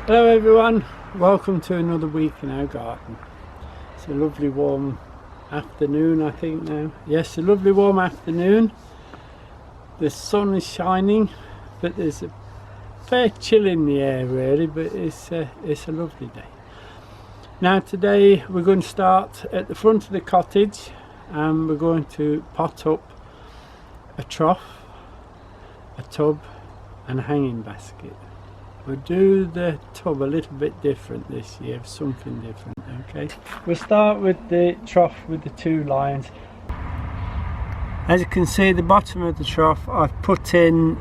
Hello everyone, welcome to another week in our garden. It's a lovely warm afternoon I think now. Yes, a lovely warm afternoon. The sun is shining, but there's a fair chill in the air really, but it's a lovely day. Now today we're going to start at the front of the cottage and we're going to pot up a trough, a tub and a hanging basket. We'll do the tub a little bit different this year, something different, okay? We'll start with the trough with the two lines. As you can see, the bottom of the trough, I've put in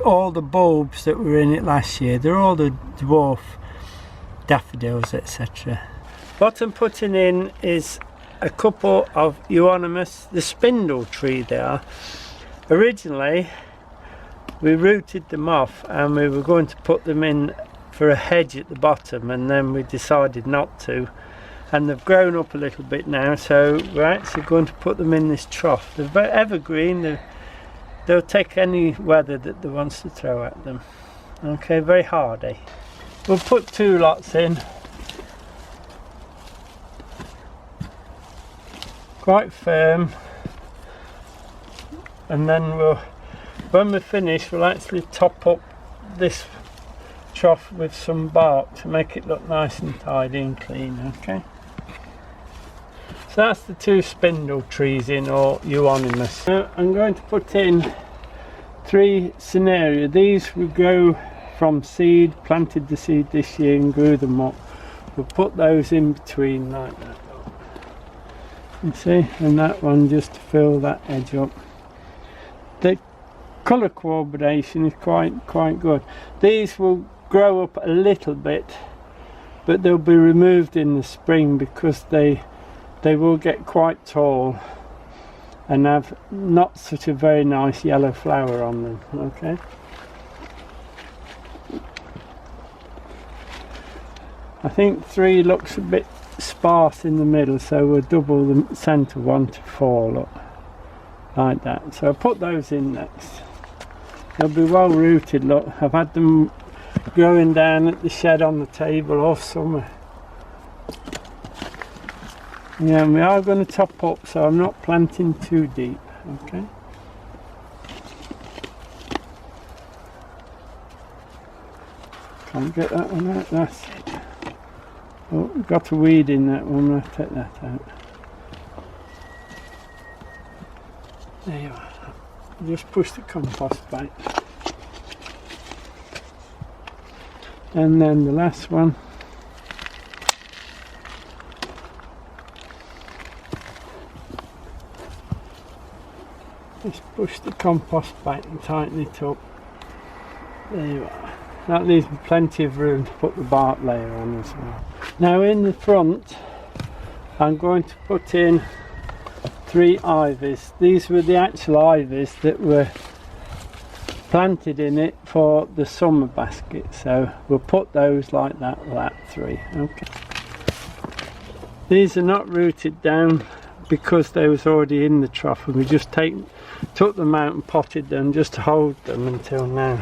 all the bulbs that were in it last year. They're all the dwarf daffodils, etc. What I'm putting in is a couple of euonymus, the spindle tree there. Originally, we rooted them off and we were going to put them in for a hedge at the bottom, and then we decided not to, and they've grown up a little bit now, so we're actually going to put them in this trough. They're very evergreen, they'll take any weather that they wants to throw at them. Okay, very hardy. We'll put two lots in, quite firm, and then when we're finished, we'll actually top up this trough with some bark to make it look nice and tidy and clean, okay? So that's the two spindle trees in, or euonymus. Now I'm going to put in 3 cineraria. These we grow from seed, planted the seed this year and grew them up. We'll put those in between like that. You see, and that one just to fill that edge up. The colour coordination is quite good. These will grow up a little bit, but they'll be removed in the spring because they will get quite tall and have not such a very nice yellow flower on them, okay? I think 3 looks a bit sparse in the middle, so we'll double the centre one to 4, look, like that. So I'll put those in next. They'll be well rooted, look. I've had them growing down at the shed on the table all summer. Yeah, and we are going to top up, so I'm not planting too deep, okay? Can't get that one out, that's it. Oh, we've got a weed in that one, I'll take that out. There you are. Just push the compost back, and then the last one, just push the compost back and tighten it up. There you are. That leaves me plenty of room to put the bark layer on as well. Now in the front I'm going to put in 3 ivies. These were the actual ivies that were planted in it for the summer basket, so we'll put those like that, 3, okay? These are not rooted down because they was already in the trough, and we just took them out and potted them just to hold them until now.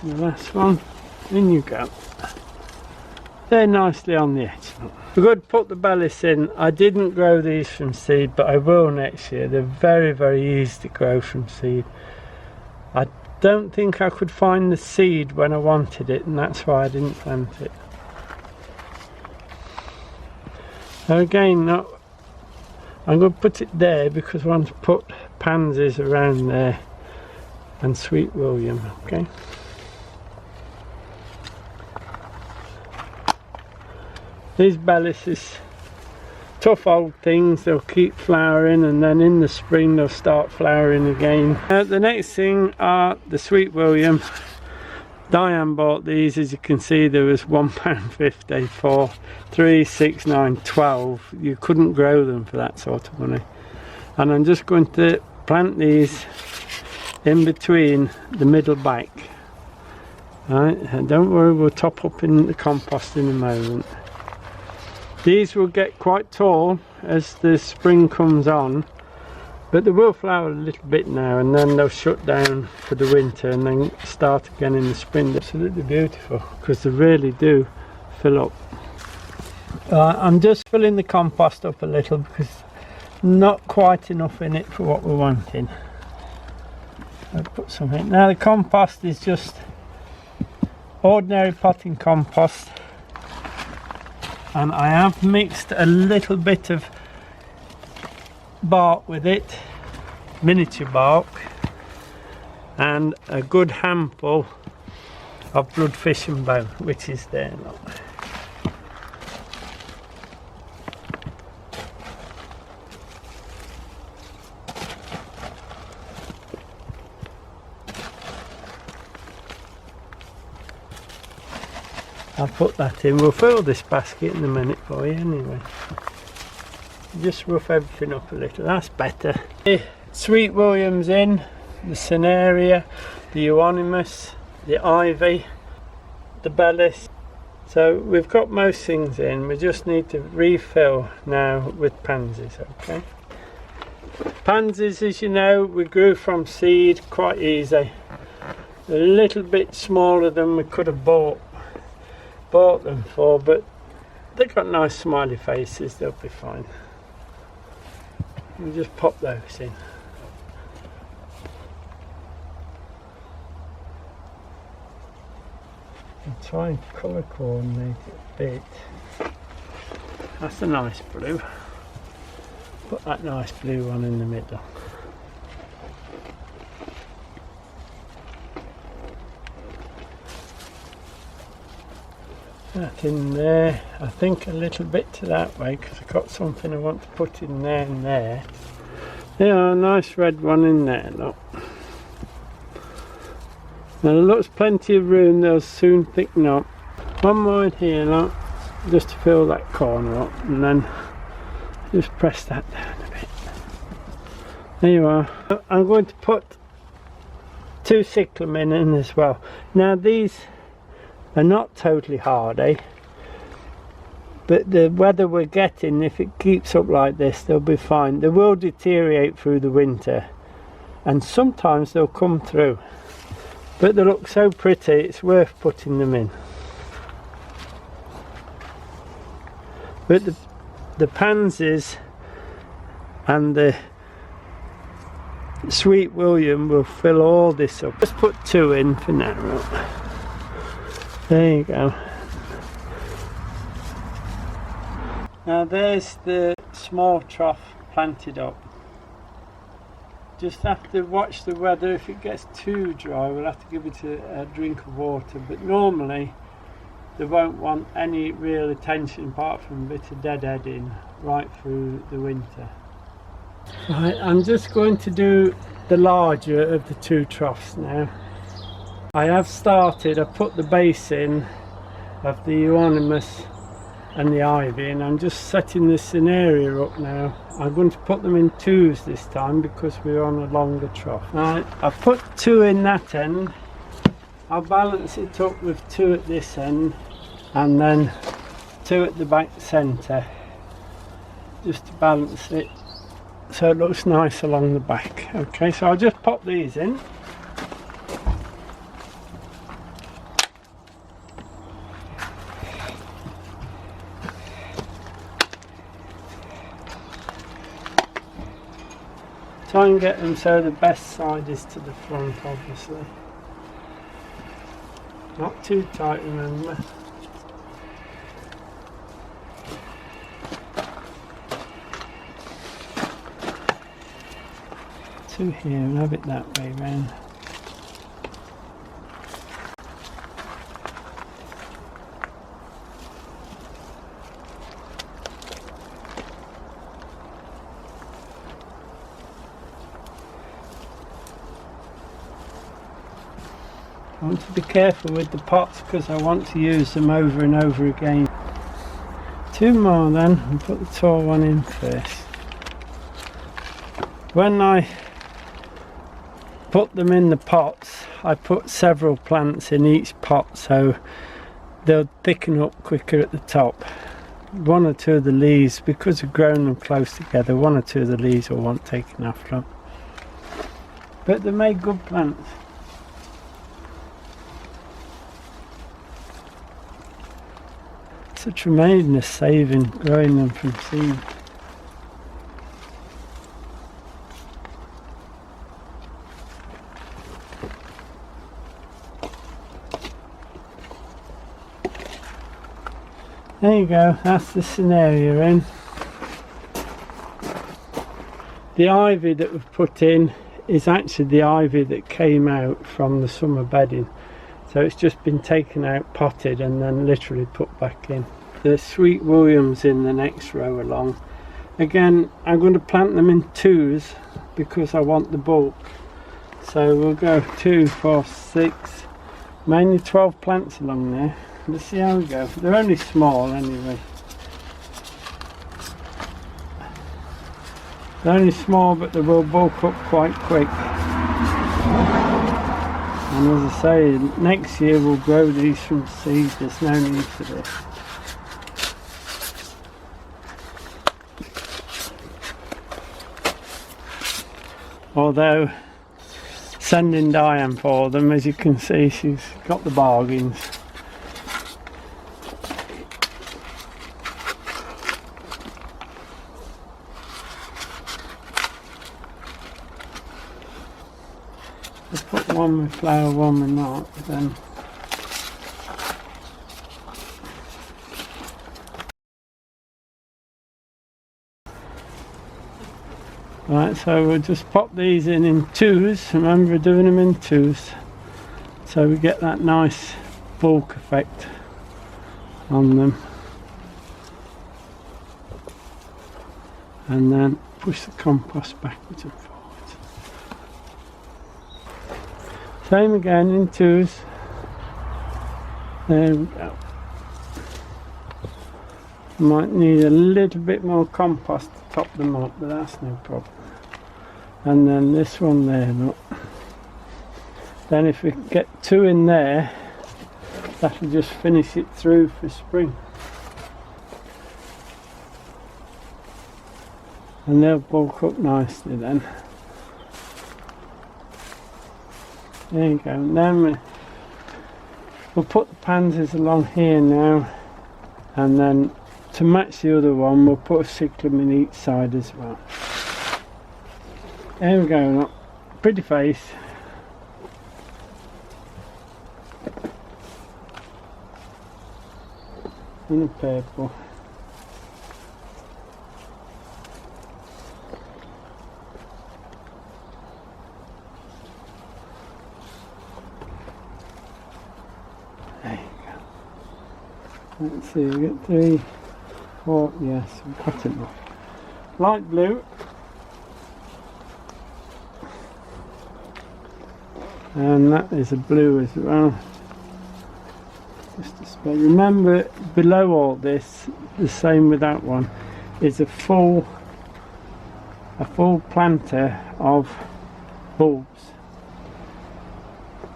And the last one, in you go. They're nicely on the edge. We're going to put the bellis in. I didn't grow these from seed, but I will next year. They're very easy to grow from seed. I don't think I could find the seed when I wanted it, and that's why I didn't plant it. So again, I'm going to put it there because I want to put pansies around there and sweet william, okay? These bellis is tough old things. They'll keep flowering, and then in the spring they'll start flowering again. The next thing are the sweet william. Diane bought these. As you can see, there was £1.50 for 3, 6, 9, 12. You couldn't grow them for that sort of money. And I'm just going to plant these in between the middle back. Right, and don't worry, we'll top up in the compost in a moment. These will get quite tall as the spring comes on, But they will flower a little bit now, and then they'll shut down for the winter and then start again in the spring. Absolutely beautiful, because they really do fill up. I'm just filling the compost up a little because not quite enough in it for what we're wanting. I'll put some in. Now the compost is just ordinary potting compost, and I have mixed a little bit of bark with it, miniature bark, and a good handful of bloodfish and bone, which is there now. I'll put that in. We'll fill this basket in a minute for you anyway. Just rough everything up a little, that's better. Sweet William's in, the cineraria, the euonymus, the ivy, the bellis. So we've got most things in, we just need to refill now with pansies, okay? Pansies, as you know, we grew from seed quite easy. A little bit smaller than we could have bought them for, but they've got nice smiley faces, they'll be fine. We'll just pop those in. I'll try and colour coordinate it a bit. That's a nice blue. Put that nice blue one in the middle. That in there. I think a little bit to that way because I've got something I want to put in there and there. Yeah, a nice red one in there, look. Now there looks plenty of room, they'll soon thicken up. One more in here, look, just to fill that corner up, and then just press that down a bit. There you are. I'm going to put 2 cyclamen in as well. Now these are not totally hardy, but the weather we're getting, if it keeps up like this, they'll be fine. They will deteriorate through the winter, and sometimes they'll come through, but they look so pretty, it's worth putting them in. But the pansies and the Sweet William will fill all this up. Just put 2 in for now. There you go. Now there's the small trough planted up. Just have to watch the weather. If it gets too dry, we'll have to give it a drink of water, but normally they won't want any real attention apart from a bit of deadheading right through the winter. Right, I'm just going to do the larger of the 2 troughs now. I have started, I put the base in of the euonymus and the ivy, and I'm just setting the cineraria up now. I'm going to put them in 2s this time because we're on a longer trough. Right, I've put 2 in that end. I'll balance it up with 2 at this end and then 2 at the back centre, just to balance it so it looks nice along the back. Okay, so I'll just pop these in. Try and get them so the best side is to the front, obviously. Not too tight, remember. Two here and have it that way round. I want to be careful with the pots because I want to use them over and over again. 2 more then, and put the tall one in first. When I put them in the pots, I put several plants in each pot so they'll thicken up quicker at the top. one or two of the leaves, because we've grown them close together, one or two of the leaves will want taken off them. But they make good plants. It's a tremendous saving growing them from seed. There you go, that's the cineraria in. The ivy that we've put in is actually the ivy that came out from the summer bedding. So it's just been taken out, potted, and then literally put back in. The sweet williams in the next row along. Again, I'm going to plant them in twos because I want the bulk. So we'll go 2, 4, 6, mainly 12 plants along there. Let's see how we go. They're only small anyway. They're only small, but they will bulk up quite quick. And as I say, next year we'll grow these from seed. There's no need for this. Although sending Diane for them, as you can see, she's got the bargains. I'll put one with flower, one with not, then. Right, so we'll just pop these in twos. Remember doing them in twos, so we get that nice bulk effect on them. And then push the compost backwards and forwards. Same again in twos. There we go. Might need a little bit more compost to top them up, but that's no problem. And then this one there, look. Then if we get 2 in there, that'll just finish it through for spring. And they'll bulk up nicely then. There you go. And then we'll put the pansies along here now, and then to match the other one we'll put a cyclamen each side as well. There we go, look. Pretty face. And a purple. Let's see, we get 3, 4, yes, we've got enough. Light blue. And that is a blue as well. Just to spray. Remember, below all this, the same with that one, is a full planter of bulbs.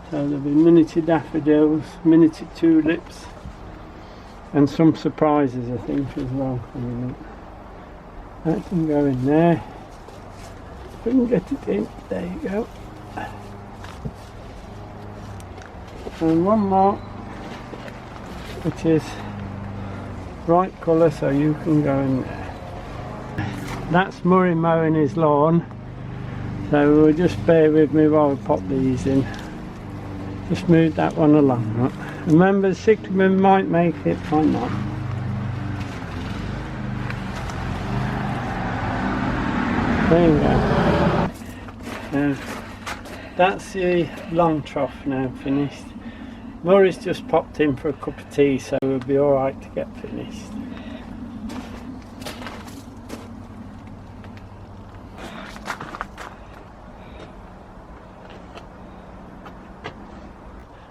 So there'll be miniature daffodils, miniature tulips, and some surprises I think as well coming up. That can go in there. If we can get it in, there you go. And one more, which is bright colour, so you can go in there. That's Murray mowing his lawn, so we'll just bear with me while we pop these in. Just move that one along. Right? Remember, the cyclamen might make it, might not. There you go. That's the long trough now finished. Murray's just popped in for a cup of tea, so we'll be alright to get finished.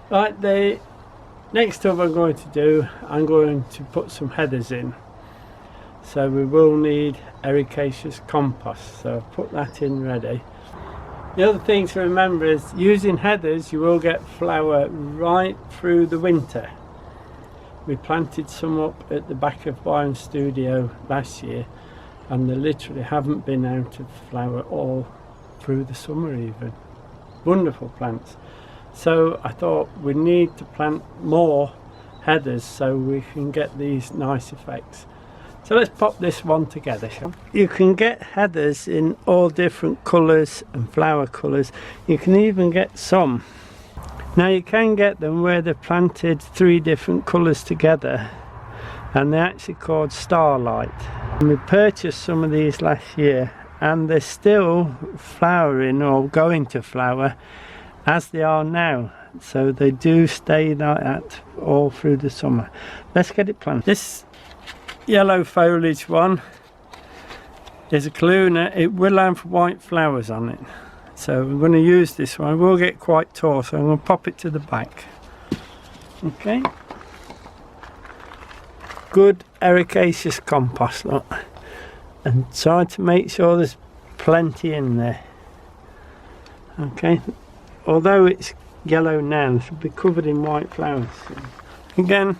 Right, the next up I'm going to put some headers in. So we will need ericasia's compost, so I've put that in ready. The other thing to remember is using headers you will get flower right through the winter. We planted some up at the back of Byron's studio last year, and they literally haven't been out of flower all through the summer even. Wonderful plants. So I thought we need to plant more heathers so we can get these nice effects. So let's pop this one together, shall we? You can get heathers in all different colours and flower colours. You can even get some. Now you can get them where they're planted 3 different colours together, and they're actually called starlight. And we purchased some of these last year, and they're still flowering or going to flower as they are now. So they do stay like that all through the summer. Let's get it planted. This yellow foliage one is a Kaluna. It will have white flowers on it, so we're going to use this one. It will get quite tall, so I'm going to pop it to the back. Okay, good ericaceous compost, look, and try to make sure there's plenty in there. Okay, although it's yellow now, it should be covered in white flowers. Again,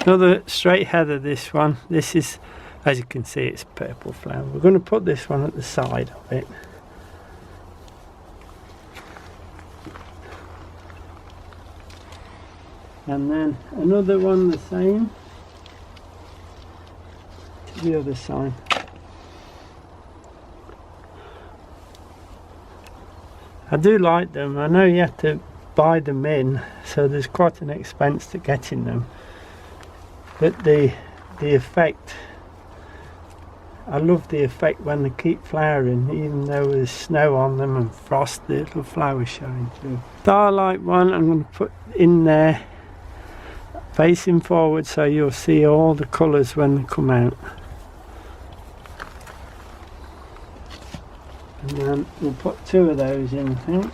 another straight heather, this one. This is, as you can see, it's purple flower. We're going to put this one at the side of it. And then another one the same to the other side. I do like them. I know you have to buy them in, so there's quite an expense to getting them. But the effect, I love the effect when they keep flowering, even though there's snow on them and frost, the little flowers showing through. Starlight one I'm going to put in there, facing forward, so you'll see all the colours when they come out. And then we'll put 2 of those in, I think.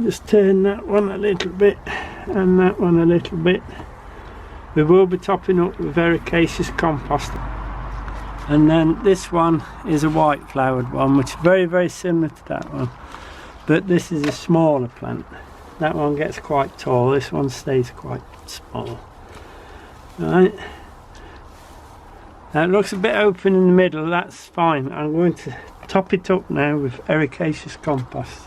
Just turn that one a little bit and that one a little bit. We will be topping up with ericaceous compost. And then this one is a white flowered one, which is very, very similar to that one, but this is a smaller plant. That one gets quite tall, this one stays quite small. Right, now it looks a bit open in the middle, that's fine. I'm going to top it up now with ericaceous compost.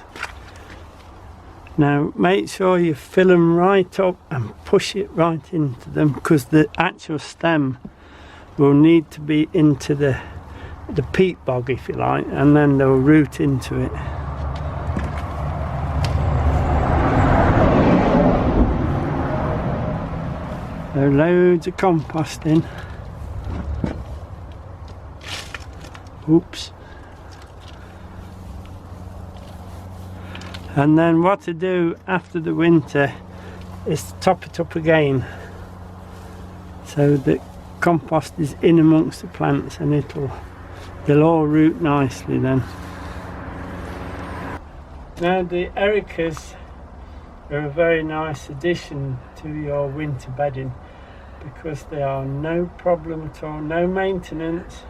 Now make sure you fill them right up and push it right into them, because the actual stem will need to be into the peat bog, if you like, and then they'll root into it. So loads of compost in. Oops. And then what to do after the winter is to top it up again, so the compost is in amongst the plants, and they'll all root nicely then. Now the ericas are a very nice addition to your winter bedding, because they are no problem at all, no maintenance.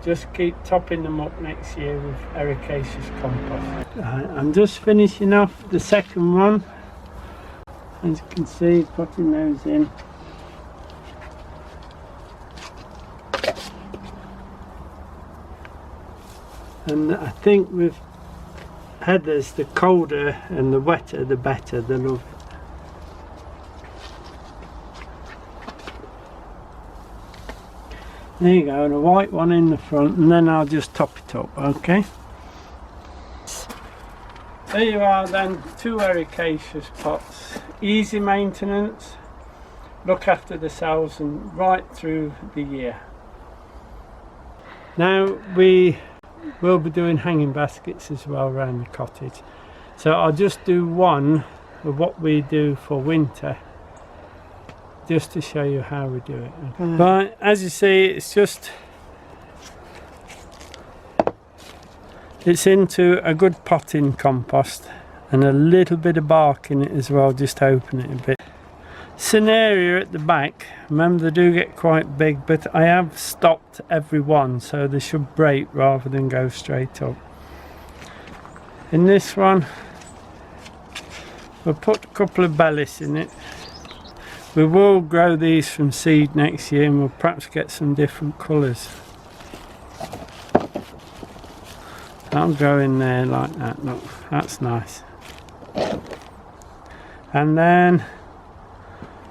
Just keep topping them up next year with ericaceous compost. I'm just finishing off the second one. As you can see, putting those in. And I think with heathers, the colder and the wetter the better, they love it. There you go, and a white one in the front, and then I'll just top it up, okay? There you are then, 2 ericaceous pots. Easy maintenance, look after the cells and right through the year. Now we will be doing hanging baskets as well around the cottage. So I'll just do one of what we do for winter, just to show you how we do it. Right, as you see, it's into a good potting compost and a little bit of bark in it as well, just to open it a bit. cineraria at the back, remember they do get quite big, but I have stopped every one so they should break rather than go straight up. In this one we'll put a couple of bellis in it. We will grow these from seed next year and we'll perhaps get some different colours. That'll go in there like that, look, that's nice. And then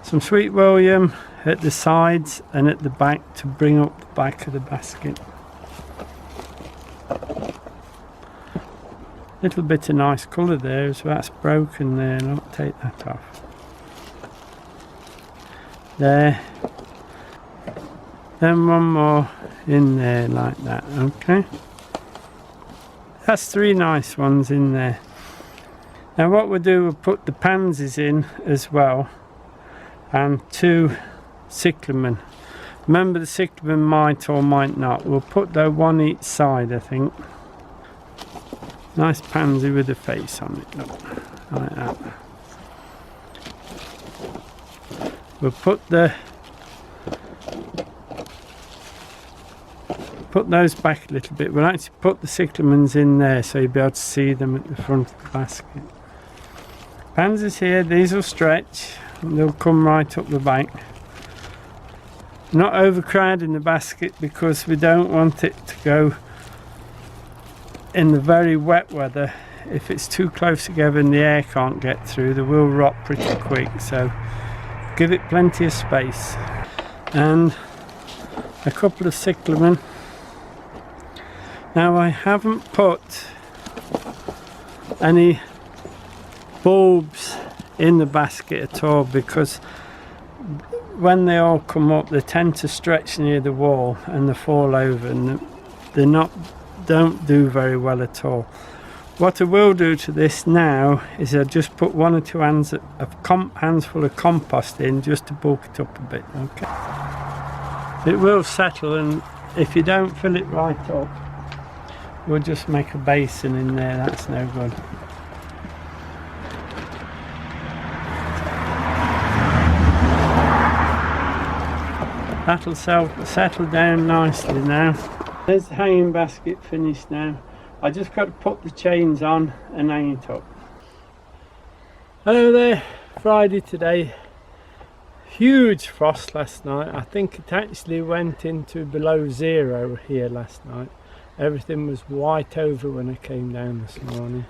some sweet William at the sides and at the back to bring up the back of the basket. Little bit of nice colour there, so that's broken there, I'll take that off. There. Then one more in there like that, okay. That's 3 nice ones in there. Now what we'll do, we'll put the pansies in as well. And 2 cyclamen. Remember the cyclamen might or might not. We'll put the one each side, I think. Nice pansy with a face on it, look, like that. We'll put those back a little bit. We'll actually put the cyclamens in there so you'll be able to see them at the front of the basket. Pansies here, these will stretch. They'll come right up the bank. Not overcrowding the basket because we don't want it to go in the very wet weather. If it's too close together and the air can't get through, they will rot pretty quick, so give it plenty of space. And a couple of cyclamen. Now I haven't put any bulbs in the basket at all because when they all come up they tend to stretch near the wall and they fall over and don't do very well at all. What I will do to this now is I'll just put 1 or 2 handful of compost in just to bulk it up a bit, okay. It will settle, and if you don't fill it right up we'll just make a basin in there, that's no good. That'll settle down nicely now. There's the hanging basket finished now. I just got to put the chains on and hang it up. Hello there, Friday today. Huge frost last night. I think it actually went into below 0 here last night. Everything was white over when I came down this morning.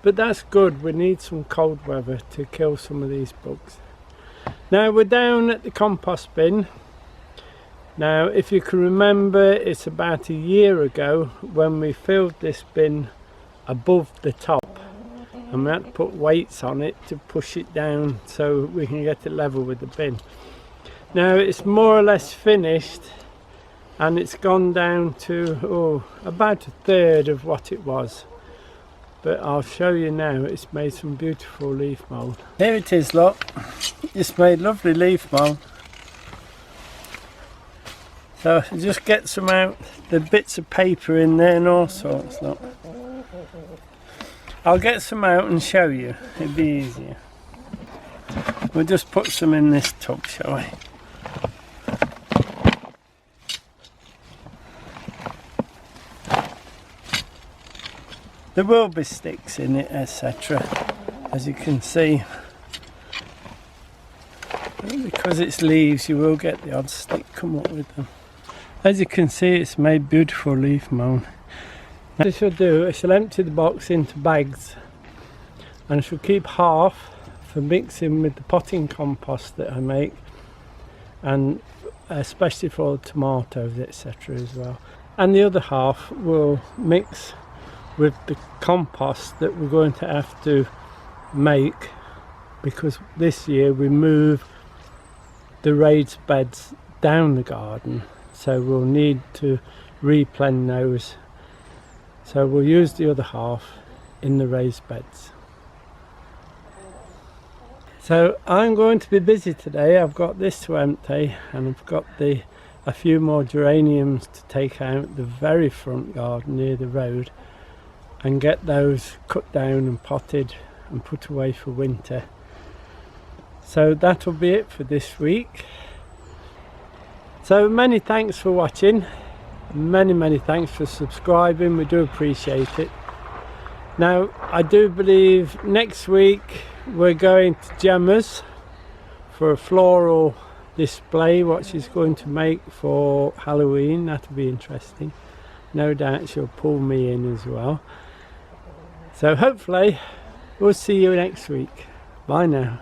But that's good, we need some cold weather to kill some of these bugs. Now we're down at the compost bin. Now if you can remember, it's about a year ago when we filled this bin above the top and we had to put weights on it to push it down so we can get it level with the bin. Now it's more or less finished and it's gone down to about 1/3 of what it was, but I'll show you now. It's made some beautiful leaf mould. Here it is, look, it's made lovely leaf mould. So just get some out, the bits of paper in there and all sorts, look. I'll get some out and show you, it'd be easier. We'll just put some in this tub, shall we? There will be sticks in it, etc. As you can see. Because it's leaves, you will get the odd stick come up with them. As you can see, it's made beautiful leaf mould. What I shall do, I shall empty the box into bags and I shall keep half for mixing with the potting compost that I make, and especially for the tomatoes, etc. as well. And the other half will mix with the compost that we're going to have to make, because this year we move the raised beds down the garden, so we'll need to replen those. So we'll use the other half in the raised beds. So I'm going to be busy today. I've got this to empty and I've got a few more geraniums to take out the very front garden near the road and get those cut down and potted and put away for winter. So that'll be it for this week. So many thanks for watching, many thanks for subscribing, we do appreciate it. Now I do believe next week we're going to Gemma's for a floral display what she's going to make for Halloween. That'll be interesting. No doubt she'll pull me in as well. So hopefully we'll see you next week. Bye now.